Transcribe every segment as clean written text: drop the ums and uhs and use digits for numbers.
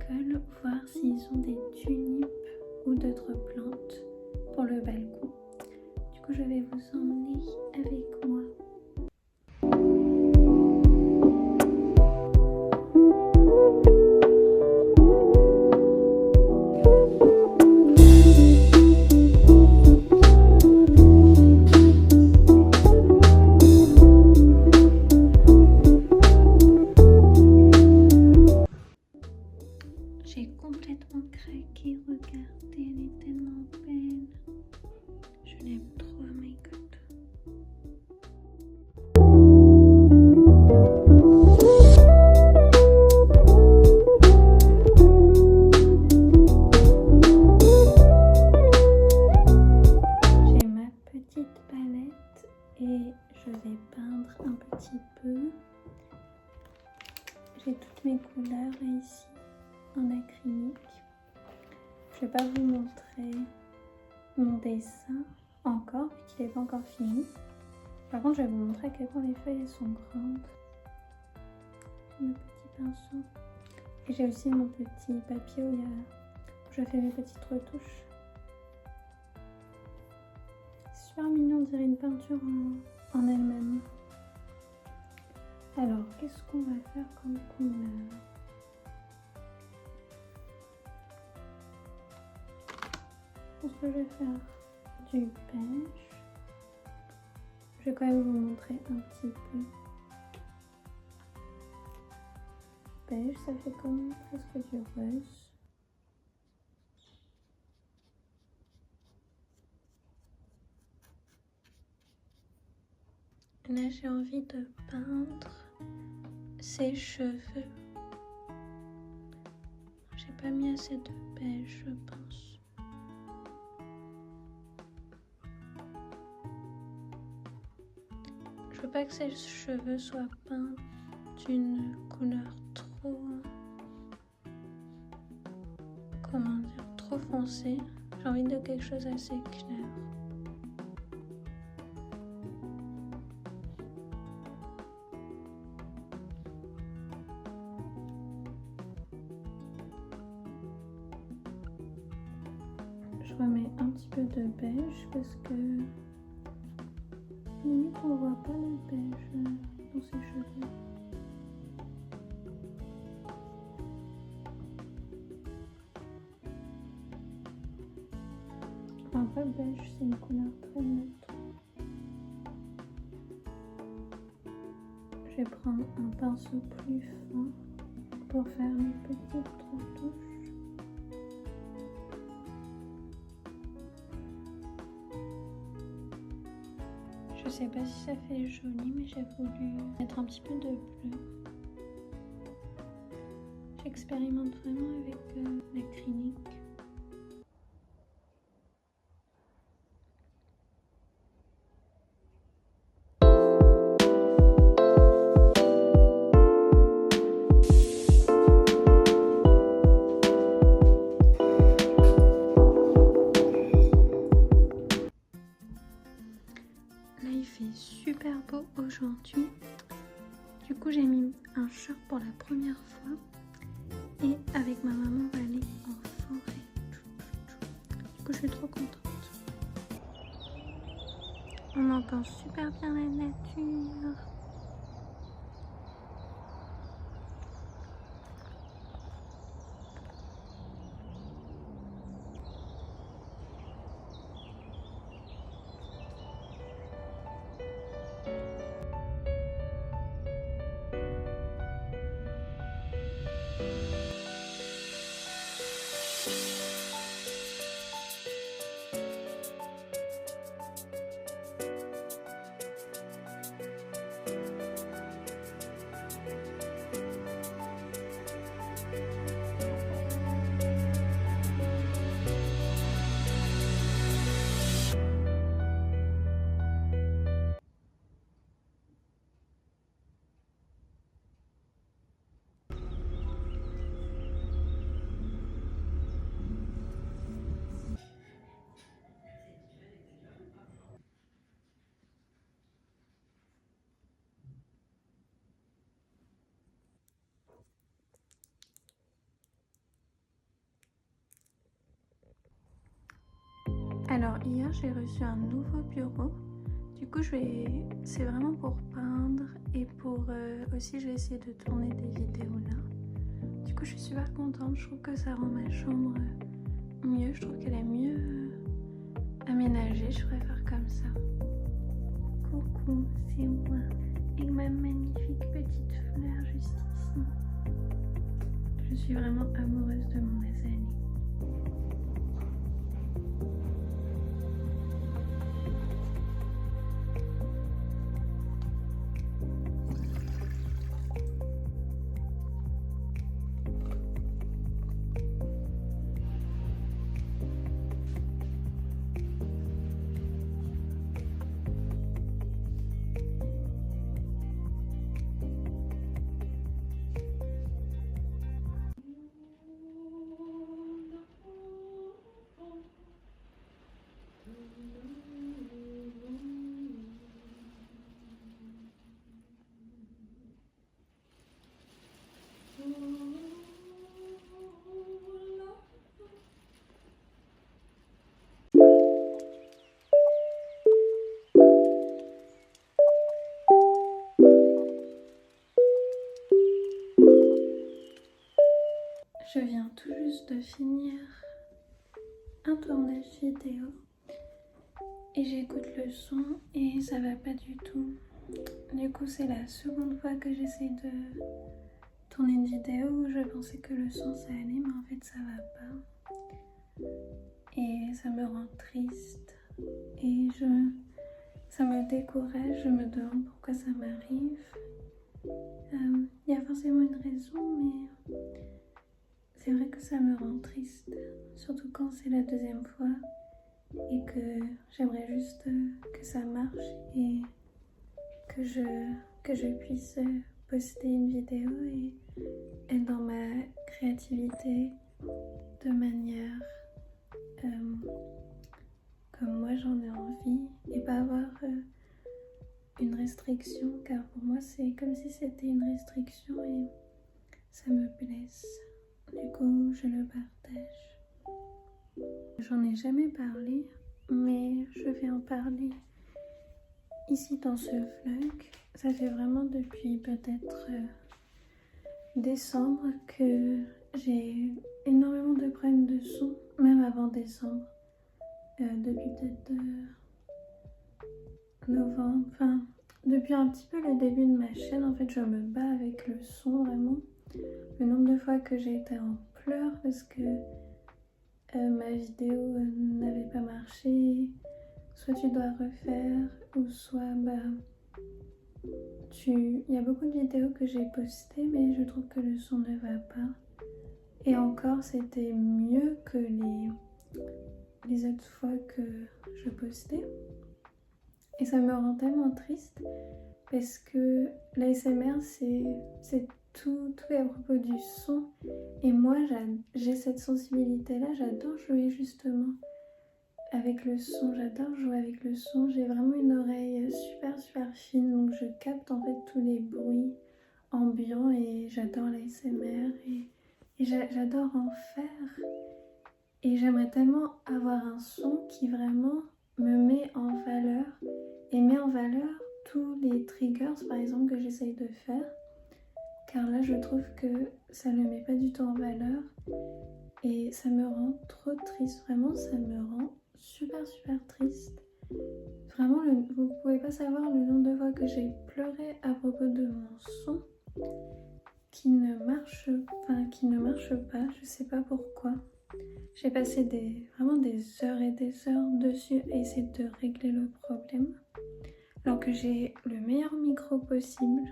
l'école voir s'ils ont des tulipes ou d'autres plantes pour le balcon. Du coup, je vais vous emmener avec moi. J'ai complètement craqué, regardez, elle est tellement belle. Je l'aime trop, oh my god. J'ai ma petite palette et je vais peindre un petit peu. J'ai toutes mes couleurs ici en acrylique. Je vais pas vous montrer mon dessin encore puisqu'il n'est pas encore fini. Par contre, je vais vous montrer à quel point les feuilles sont grandes. Mon petit pinceau. Et j'ai aussi mon petit papier où je fais mes petites retouches. C'est super mignon, on dirait une peinture en elle-même. Alors, qu'est-ce qu'on va faire comme couleur? Je pense que je vais faire du beige. Je vais quand même vous montrer un petit peu. Beige, ça fait comme presque du rose. Là, j'ai envie de peindre ses cheveux. J'ai pas mis assez de beige, je pense. Je veux pas que ses cheveux soient peints d'une couleur trop, comment dire, trop foncée. J'ai envie de quelque chose assez clair. Je remets un petit peu de beige parce que limite on voit pas le beige dans ses cheveux. En vrai, beige c'est une couleur très neutre. Je vais prendre un pinceau plus fin pour faire les petites retouches. Je sais pas si ça fait joli, mais j'ai voulu mettre un petit peu de bleu. J'expérimente vraiment avec l'acrylique. Là, il fait super beau aujourd'hui. Du coup, j'ai mis un short pour la première fois. Et avec ma maman, on va aller en forêt. Du coup, je suis trop contente. On entend super bien la nature. hier j'ai reçu un nouveau bureau. Du coup c'est vraiment pour peindre et pour aussi je vais essayer de tourner des vidéos là. Du coup je suis super contente, je trouve que ça rend ma chambre mieux, je trouve qu'elle est mieux aménagée, je préfère comme ça. Coucou, c'est moi et ma magnifique petite fleur juste ici. Je suis vraiment amoureuse de mon azalée. Je viens tout juste de finir un tournage vidéo et j'écoute le son et ça va pas du tout. Du coup c'est la seconde fois que j'essaie de tourner une vidéo où je pensais que le son ça allait mais en fait ça va pas. Et ça me rend triste et ça me décourage, je me demande pourquoi ça m'arrive. Il y a forcément une raison mais c'est vrai que ça me rend triste, surtout quand c'est la deuxième fois et que j'aimerais juste que ça marche et que je puisse poster une vidéo et être dans ma créativité de manière comme moi j'en ai envie et pas avoir une restriction, car pour moi c'est comme si c'était une restriction et ça me blesse. Du coup, je le partage. J'en ai jamais parlé, mais je vais en parler ici dans ce vlog. Ça fait vraiment depuis peut-être décembre que j'ai énormément de problèmes de son, même avant décembre. Depuis peut-être novembre, enfin depuis un petit peu le début de ma chaîne, en fait je me bats avec le son vraiment. Le nombre de fois que j'ai été en pleurs parce que ma vidéo n'avait pas marché, soit tu dois refaire ou soit il y a beaucoup de vidéos que j'ai postées mais je trouve que le son ne va pas. Et encore c'était mieux que les autres fois que je postais. Et ça me rend tellement triste parce que l'ASMR c'est tout est à propos du son. Et moi j'ai cette sensibilité là, j'adore jouer justement avec le son, j'adore jouer avec le son. J'ai vraiment une oreille super fine, donc je capte en fait tous les bruits ambiants et j'adore l'ASMR et j'adore en faire. Et j'aimerais tellement avoir un son qui vraiment me met en valeur et met en valeur tous les triggers par exemple que j'essaye de faire, car là je trouve que ça ne le met pas du tout en valeur et ça me rend trop triste, vraiment ça me rend super triste. Vraiment vous pouvez pas savoir le nombre de fois que j'ai pleuré à propos de mon son qui ne marche pas, je sais pas pourquoi. J'ai passé vraiment des heures et des heures dessus à essayer de régler le problème. Alors que j'ai le meilleur micro possible.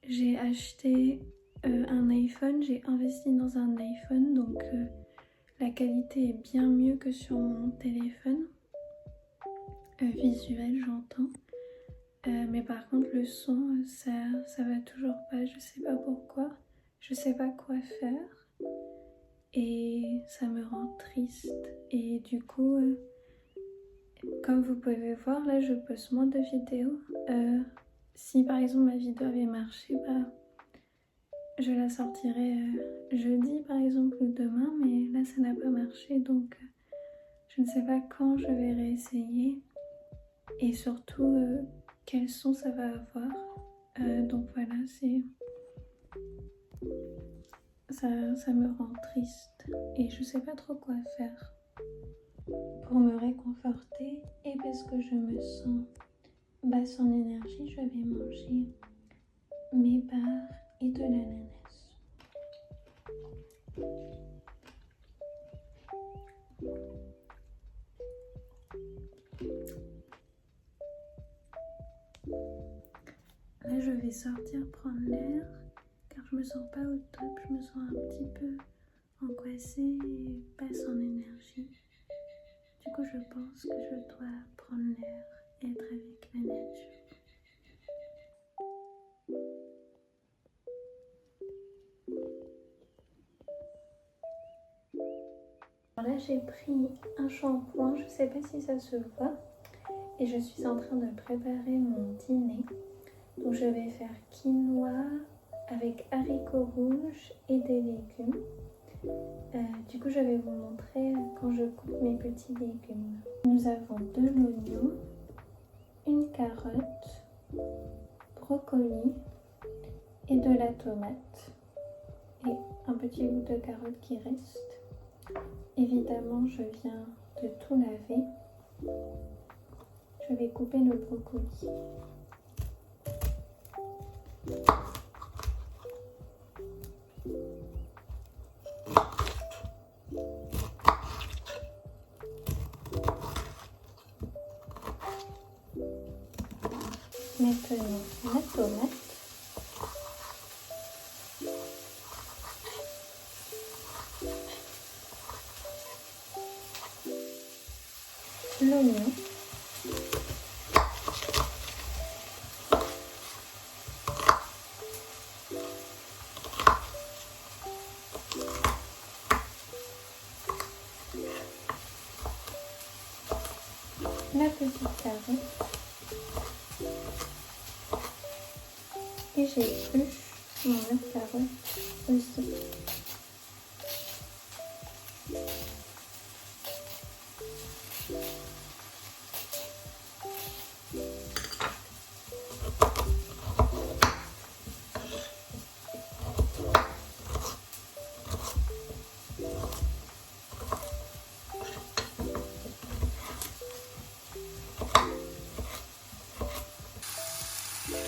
J'ai acheté un iPhone, j'ai investi dans un iPhone, donc la qualité est bien mieux que sur mon téléphone. Visuel, j'entends. Mais par contre, le son, ça va toujours pas, je sais pas pourquoi. Je sais pas quoi faire. Et ça me rend triste. Et du coup, comme vous pouvez voir, là je poste moins de vidéos. Si par exemple ma vidéo avait marché, je la sortirai jeudi par exemple ou demain, mais là ça n'a pas marché, donc Je ne sais pas quand je vais réessayer et surtout quel son ça va avoir. Donc voilà, ça me rend triste et je sais pas trop quoi faire pour me réconforter. Et parce que je me sens basse en énergie, je vais manger mes barres et de l'ananas. Là, je vais sortir prendre l'air car je me sens pas au top. Je me sens un petit peu angoissée et basse en énergie. Du coup, je pense que je dois prendre l'air et être avec la nature. Alors là, j'ai pris un shampoing, je sais pas si ça se voit, et je suis en train de préparer mon dîner. Donc je vais faire quinoa avec haricots rouges et des légumes. Du coup, je vais vous montrer quand je coupe mes petits légumes. Nous avons de l'oignon, une carotte, brocoli et de la tomate. Et un petit bout de carotte qui reste. Évidemment, je viens de tout laver. Je vais couper le brocoli. Maintenant, la tomate. L'oignon. La petite carotte. Et j'épluche mon œuf carotte aussi.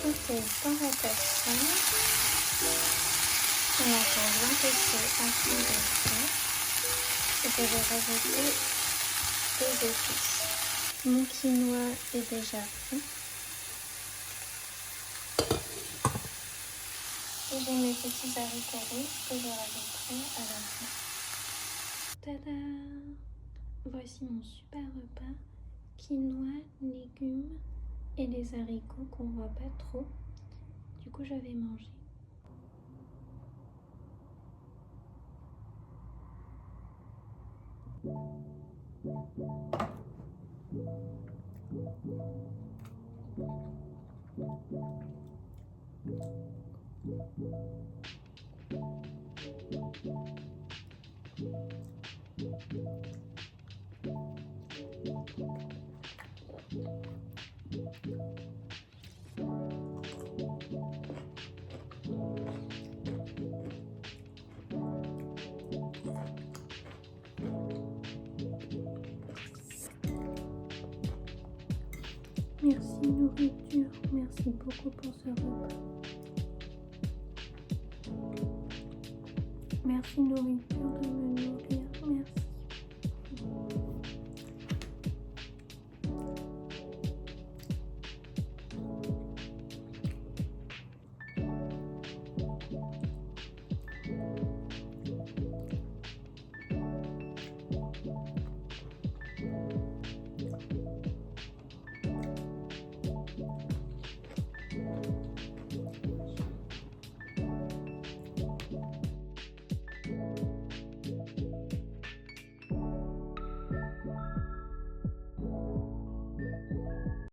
Tout est dans la casserole. On attend 20 degrés afin d'être fait. Et je vais rajouter des épices. Mon quinoa est déjà fait. Et j'ai mes petits haricots rouges que je rajouterai à la fin. Tada! Voici mon super repas. Quinoa, légumes et les haricots qu'on voit pas trop. Du coup, je vais manger. Merci nourriture, merci beaucoup pour ce repas. Merci nourriture de me nourrir, merci.